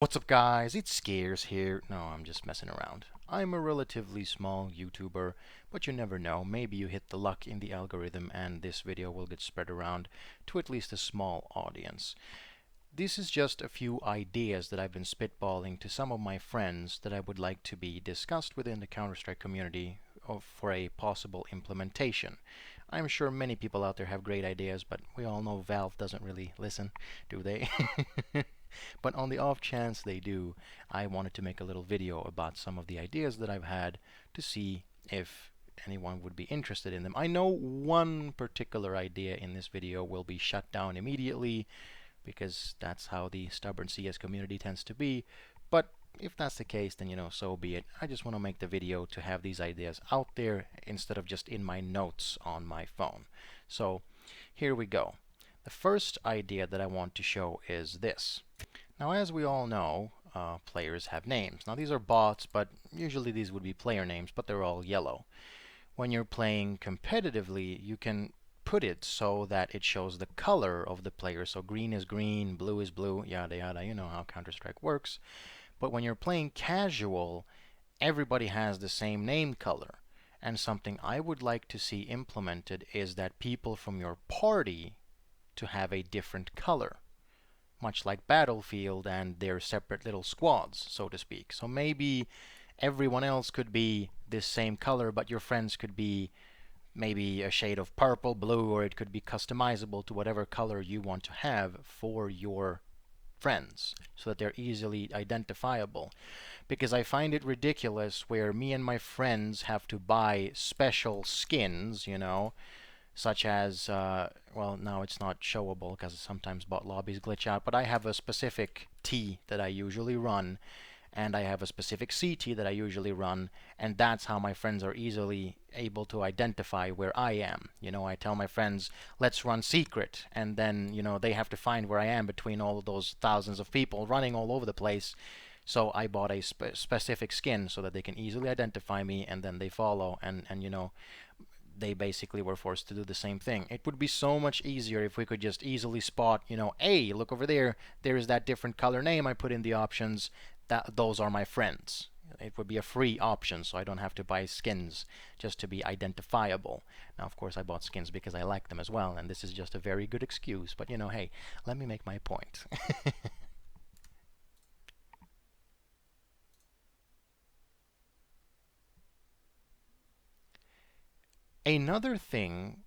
What's up, guys? It's Scares here. No, I'm just messing around. I'm a relatively small YouTuber, but you never know. Maybe you hit the luck in the algorithm and this video will get spread around to at least a small audience. This is just a few ideas that I've been spitballing to some of my friends that I would like to be discussed within the Counter-Strike community for a possible implementation. I'm sure many people out there have great ideas, but we all know Valve doesn't really listen, do they? But on the off chance they do, I wanted to make a little video about some of the ideas that I've had to see if anyone would be interested in them. I know one particular idea in this video will be shut down immediately because that's how the stubborn CS community tends to be. But if that's the case, then so be it. I just want to make the video to have these ideas out there instead of just in my notes on my phone. So here we go. The first idea that I want to show is this. Now, as we all know, players have names. Now, these are bots, but usually these would be player names, but they're all yellow. When you're playing competitively, you can put it so that it shows the color of the player. So green is green, blue is blue, yada yada. You know how Counter-Strike works. But when you're playing casual, everybody has the same name color. And something I would like to see implemented is that people from your party to have a different color, much like Battlefield and their separate little squads, so to speak. So maybe everyone else could be this same color, but your friends could be maybe a shade of purple, blue, or it could be customizable to whatever color you want to have for your friends so that they're easily identifiable. Because I find it ridiculous where me and my friends have to buy special skins, such as, well, now it's not showable because sometimes bot lobbies glitch out, but I have a specific T that I usually run, and I have a specific CT that I usually run, and that's how my friends are easily able to identify where I am. I tell my friends, let's run secret, and then, they have to find where I am between all of those thousands of people running all over the place. So I bought a specific skin so that they can easily identify me, and then they follow, and they basically were forced to do the same thing. It would be so much easier if we could just easily spot, hey, look over there, there's that different color name I put in the options, those are my friends. It would be a free option, so I don't have to buy skins just to be identifiable. Now, of course, I bought skins because I like them as well, and this is just a very good excuse, but hey, let me make my point. Another thing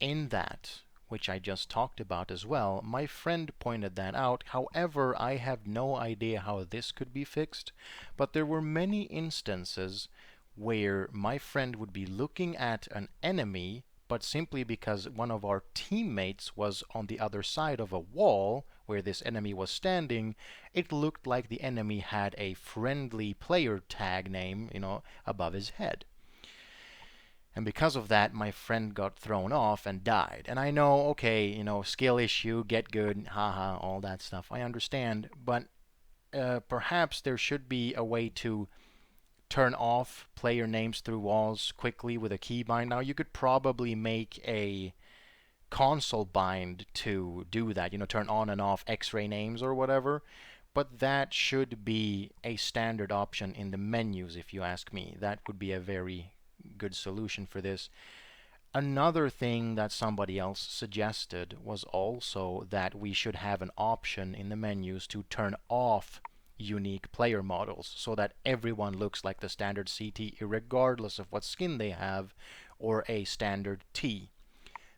in that, which I just talked about as well, my friend pointed that out. However, I have no idea how this could be fixed, but there were many instances where my friend would be looking at an enemy, but simply because one of our teammates was on the other side of a wall where this enemy was standing, it looked like the enemy had a friendly player tag name, above his head. And because of that, my friend got thrown off and died. And I know, okay, skill issue, get good, haha, all that stuff. I understand, but perhaps there should be a way to turn off player names through walls quickly with a keybind. Now, you could probably make a console bind to do that, turn on and off X-ray names or whatever. But that should be a standard option in the menus, if you ask me. That would be a very good solution for this. Another thing that somebody else suggested was also that we should have an option in the menus to turn off unique player models so that everyone looks like the standard CT regardless of what skin they have or a standard T.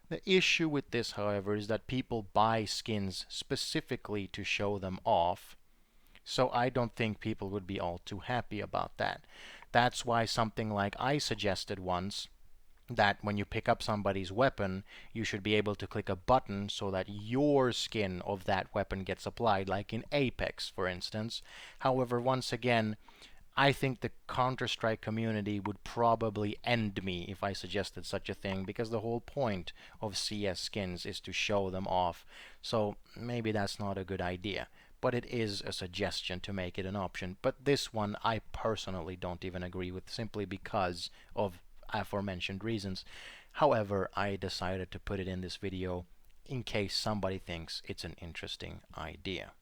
The issue with this, however, is that people buy skins specifically to show them off. So I don't think people would be all too happy about that. That's why something like I suggested once, that when you pick up somebody's weapon, you should be able to click a button so that your skin of that weapon gets applied, like in Apex, for instance. However, once again, I think the Counter-Strike community would probably end me if I suggested such a thing, because the whole point of CS skins is to show them off. So maybe that's not a good idea. But it is a suggestion to make it an option. But this one I personally don't even agree with, simply because of aforementioned reasons. However, I decided to put it in this video in case somebody thinks it's an interesting idea.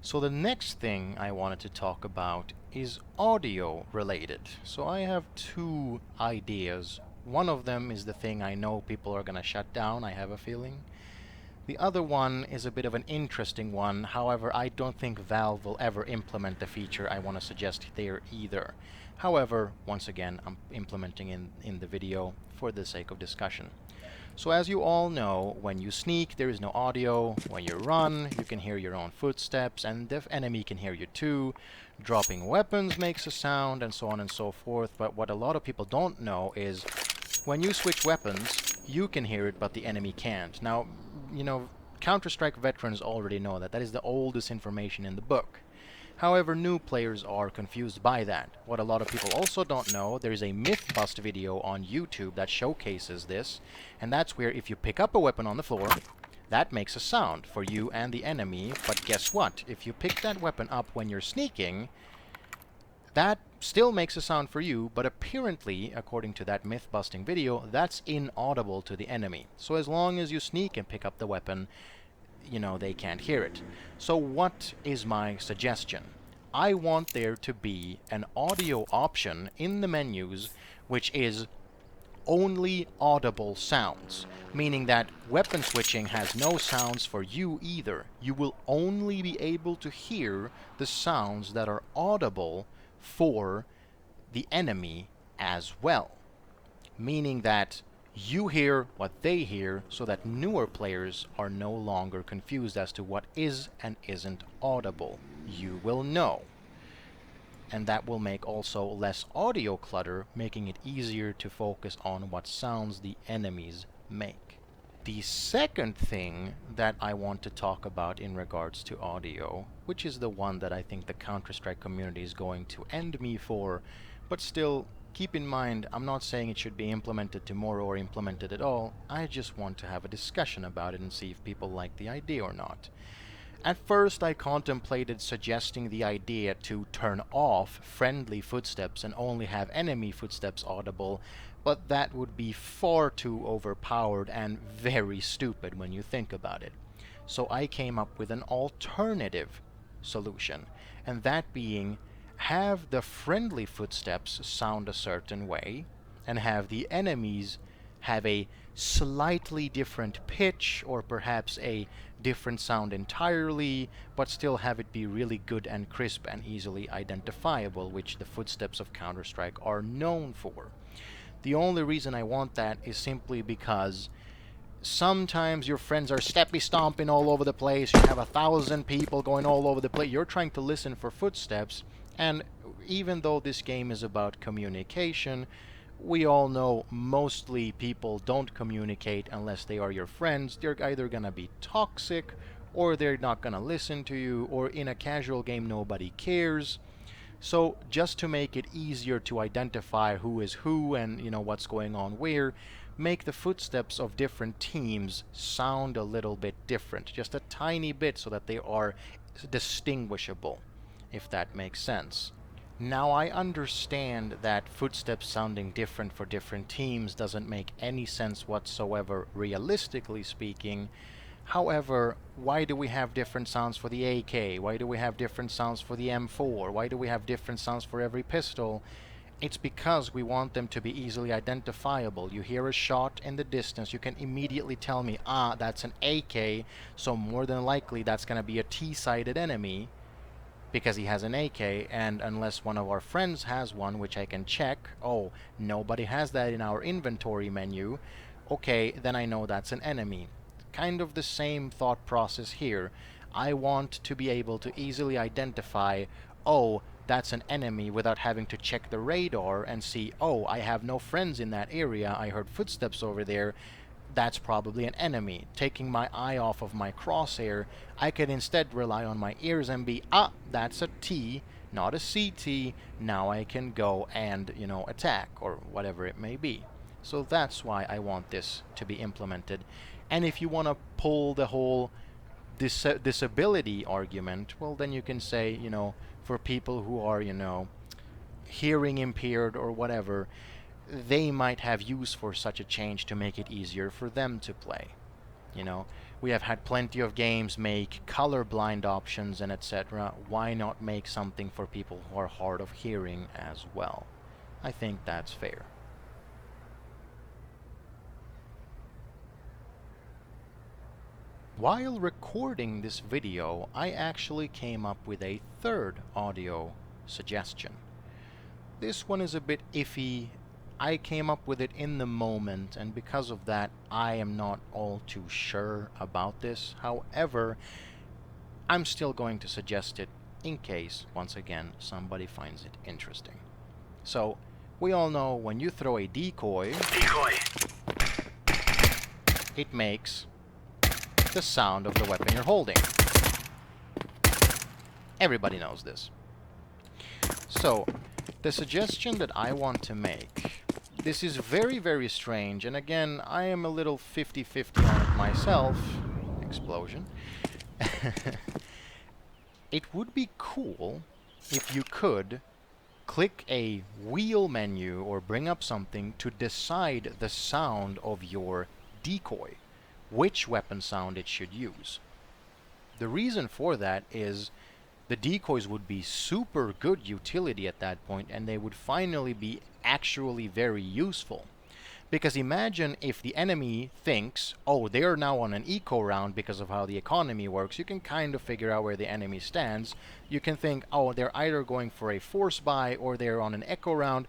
So the next thing I wanted to talk about is audio related. So I have two ideas. One of them is the thing I know people are going to shut down, I have a feeling. The other one is a bit of an interesting one. However, I don't think Valve will ever implement the feature I want to suggest there either. However, once again, I'm implementing in the video for the sake of discussion. So as you all know, when you sneak, there is no audio. When you run, you can hear your own footsteps, and the enemy can hear you too. Dropping weapons makes a sound, and so on and so forth. But what a lot of people don't know is when you switch weapons, you can hear it, but the enemy can't. Now, you know, Counter-Strike veterans already know that. That is the oldest information in the book. However, new players are confused by that. What a lot of people also don't know, there is a myth bust video on YouTube that showcases this, and that's where if you pick up a weapon on the floor, that makes a sound for you and the enemy, but guess what? If you pick that weapon up when you're sneaking, that still makes a sound for you, but apparently, according to that myth-busting video, that's inaudible to the enemy. So as long as you sneak and pick up the weapon, you know, they can't hear it. So what is my suggestion? I want there to be an audio option in the menus which is only audible sounds, meaning that weapon switching has no sounds for you either. You will only be able to hear the sounds that are audible for the enemy as well, meaning that you hear what they hear so that newer players are no longer confused as to what is and isn't audible. You will know. And that will make also less audio clutter, making it easier to focus on what sounds the enemies make. The second thing that I want to talk about in regards to audio, which is the one that I think the Counter-Strike community is going to end me for, but still, keep in mind, I'm not saying it should be implemented tomorrow or implemented at all. I just want to have a discussion about it and see if people like the idea or not. At first, I contemplated suggesting the idea to turn off friendly footsteps and only have enemy footsteps audible, but that would be far too overpowered and very stupid when you think about it. So I came up with an alternative solution, and that being have the friendly footsteps sound a certain way, and have the enemies have a slightly different pitch, or perhaps a different sound entirely, but still have it be really good and crisp and easily identifiable, which the footsteps of Counter-Strike are known for. The only reason I want that is simply because sometimes your friends are steppy stomping all over the place, you have 1,000 people going all over the place, you're trying to listen for footsteps, and even though this game is about communication, we all know mostly people don't communicate unless they are your friends. They're either gonna be toxic, or they're not gonna listen to you, or in a casual game nobody cares. So just to make it easier to identify who is who and you know what's going on where, make the footsteps of different teams sound a little bit different, just a tiny bit, so that they are distinguishable, if that makes sense. Now I understand that footsteps sounding different for different teams doesn't make any sense whatsoever, realistically speaking. However, why do we have different sounds for the AK? Why do we have different sounds for the M4? Why do we have different sounds for every pistol? It's because we want them to be easily identifiable. You hear a shot in the distance, you can immediately tell me, ah, that's an AK, so more than likely that's going to be a T-sided enemy, because he has an AK, and unless one of our friends has one, which I can check, oh, nobody has that in our inventory menu, okay, then I know that's an enemy. Kind of the same thought process here. I want to be able to easily identify, oh, that's an enemy, without having to check the radar and see, oh, I have no friends in that area, I heard footsteps over there, that's probably an enemy. Taking my eye off of my crosshair, I could instead rely on my ears and be, ah, that's a T, not a CT, now I can go and, you know, attack, or whatever it may be. So that's why I want this to be implemented. And if you want to pull the whole disability argument, well, then you can say, you know, for people who are, you know, hearing impaired or whatever, they might have use for such a change to make it easier for them to play. You know, We have had plenty of games make colorblind options and etc. Why not make something for people who are hard of hearing as well? I think that's fair. While recording this video, I actually came up with a third audio suggestion. This one is a bit iffy. I came up with it in the moment, and because of that, I am not all too sure about this. However, I'm still going to suggest it in case, once again, somebody finds it interesting. So, we all know when you throw a decoy, it makes the sound of the weapon you're holding. Everybody knows this. So, the suggestion that I want to make, this is very, very strange, and again, I am a little 50-50 on it myself. Explosion. It would be cool if you could click a wheel menu or bring up something to decide the sound of your decoy, which weapon sound it should use. The reason for that is the decoys would be super good utility at that point, and they would finally be actually very useful. Because imagine if the enemy thinks, oh, they are now on an eco round because of how the economy works. You can kind of figure out where the enemy stands. You can think, oh, they're either going for a force buy or they're on an eco round.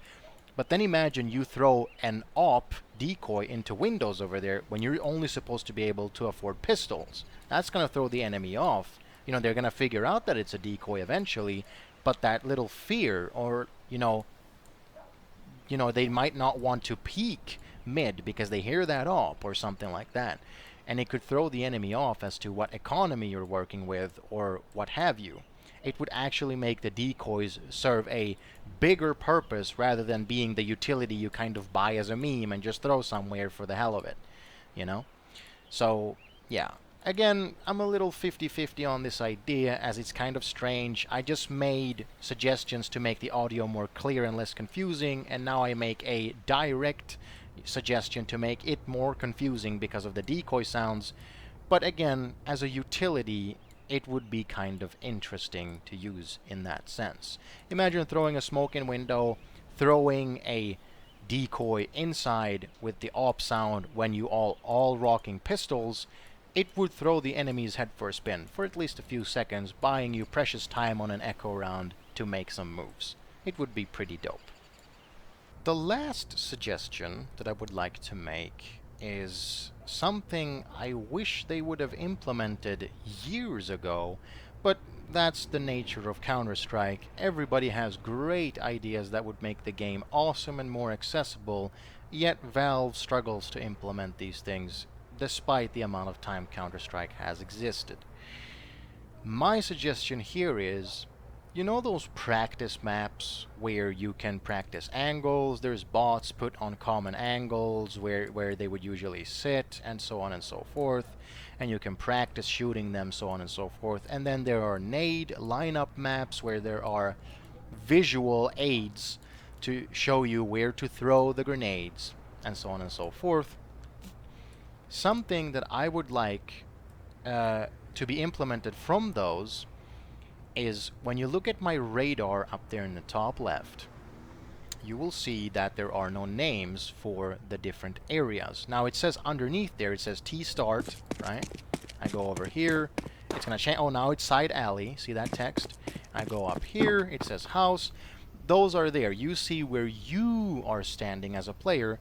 But then imagine you throw an op decoy into windows over there when you're only supposed to be able to afford pistols. That's going to throw the enemy off. You know, they're going to figure out that it's a decoy eventually, but that little fear, or, you know, they might not want to peek mid because they hear that op or something like that. And it could throw the enemy off as to what economy you're working with or what have you. It would actually make the decoys serve a bigger purpose rather than being the utility you kind of buy as a meme and just throw somewhere for the hell of it, you know? So, yeah. Again, I'm a little 50-50 on this idea as it's kind of strange. I just made suggestions to make the audio more clear and less confusing, and now I make a direct suggestion to make it more confusing because of the decoy sounds. But again, as a utility, it would be kind of interesting to use in that sense. Imagine throwing a smoke in window, throwing a decoy inside with the op sound when you all rocking pistols. It would throw the enemy's head for a spin for at least a few seconds, buying you precious time on an echo round to make some moves. It would be pretty dope. The last suggestion that I would like to make is something I wish they would have implemented years ago, but that's the nature of Counter-Strike. Everybody has great ideas that would make the game awesome and more accessible, yet Valve struggles to implement these things despite the amount of time Counter-Strike has existed. My suggestion here is, you know those practice maps where you can practice angles? There's bots put on common angles where they would usually sit, and so on and so forth. And you can practice shooting them, so on and so forth. And then there are nade lineup maps where there are visual aids to show you where to throw the grenades, and so on and so forth. Something that I would like to be implemented from those is when you look at my radar up there in the top left, you will see that there are no names for the different areas. Now it says underneath there, it says T start, right? I go over here, it's gonna change. Oh, now it's side alley. See that text? I go up here, it says house. Those are there. You see where you are standing as a player,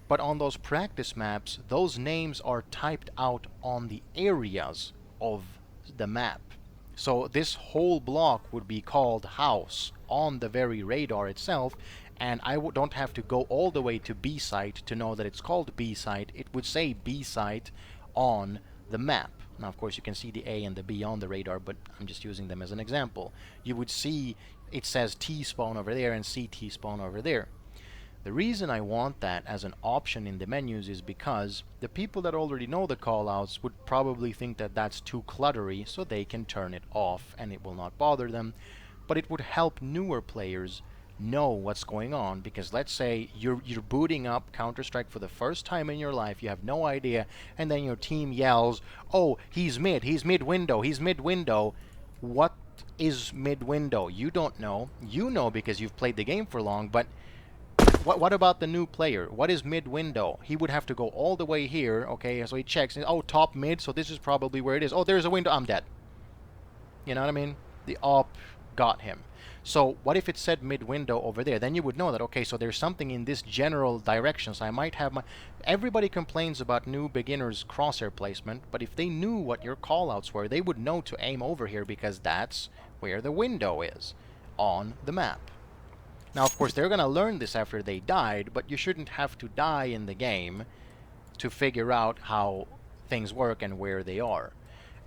but on those practice maps, those names are typed out on the areas of the map. So this whole block would be called house on the very radar itself, and I don't have to go all the way to B site to know that it's called B site. It would say B site on the map. Now, of course, you can see the A and the B on the radar, but I'm just using them as an example. You would see it says T spawn over there and CT spawn over there. The reason I want that as an option in the menus is because the people that already know the callouts would probably think that that's too cluttery, so they can turn it off and it will not bother them. But it would help newer players know what's going on, because let's say you're booting up Counter-Strike for the first time in your life, you have no idea, and then your team yells, "Oh, he's mid window, he's mid window." What is mid window? You don't know. You know because you've played the game for long, but what about the new player? What is mid window? He would have to go all the way here, okay? So he checks, oh, top mid, so this is probably where it is. Oh, there's a window, I'm dead. You know what I mean? The op got him. So what if it said mid window over there? Then you would know that, okay, so there's something in this general direction. So I might have my... Everybody complains about new beginners crosshair placement, but if they knew what your callouts were, they would know to aim over here because that's where the window is on the map. Now, of course, they're going to learn this after they died, but you shouldn't have to die in the game to figure out how things work and where they are.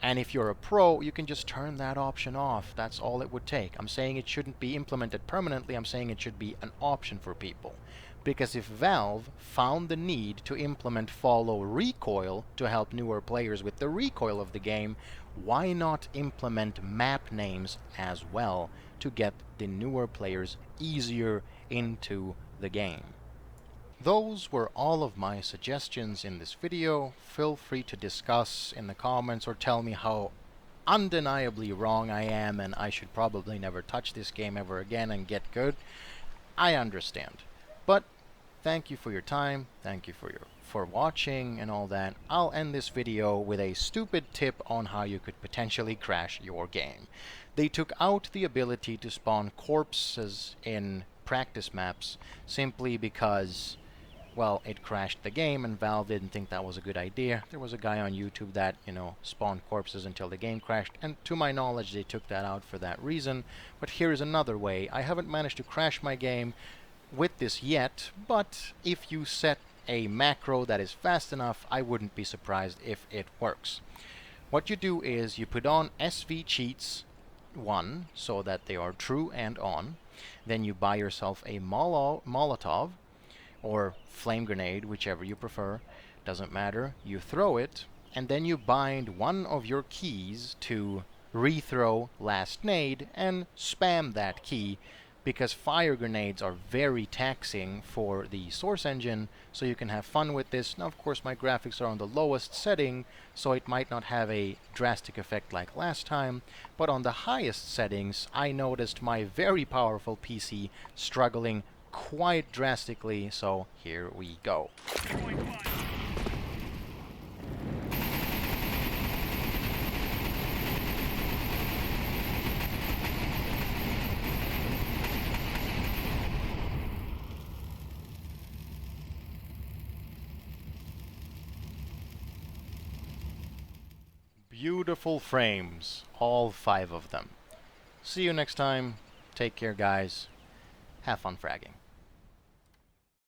And if you're a pro, you can just turn that option off. That's all it would take. I'm saying it shouldn't be implemented permanently. I'm saying it should be an option for people. Because if Valve found the need to implement follow recoil to help newer players with the recoil of the game, why not implement map names as well to get the newer players easier into the game? Those were all of my suggestions in this video. Feel free to discuss in the comments or tell me how undeniably wrong I am and I should probably never touch this game ever again and get good. I understand. But thank you for your time. Thank you for watching and all that. I'll end this video with a stupid tip on how you could potentially crash your game. They took out the ability to spawn corpses in practice maps simply because, well, it crashed the game and Valve didn't think that was a good idea. There was a guy on YouTube that, spawned corpses until the game crashed, and to my knowledge they took that out for that reason. But here's another way. I haven't managed to crash my game with this yet, but if you set a macro that is fast enough, I wouldn't be surprised if it works. What you do is you put on SV cheats 1 so that they are true and on. Then you buy yourself a Molotov or flame grenade, whichever you prefer, doesn't matter. You throw it, and then you bind one of your keys to rethrow last nade and spam that key, because fire grenades are very taxing for the source engine, so you can have fun with this. Now, of course, my graphics are on the lowest setting, so it might not have a drastic effect like last time, but on the highest settings, I noticed my very powerful PC struggling quite drastically, so here we go. Beautiful frames, all 5 of them. See you next time. Take care, guys. Have fun fragging.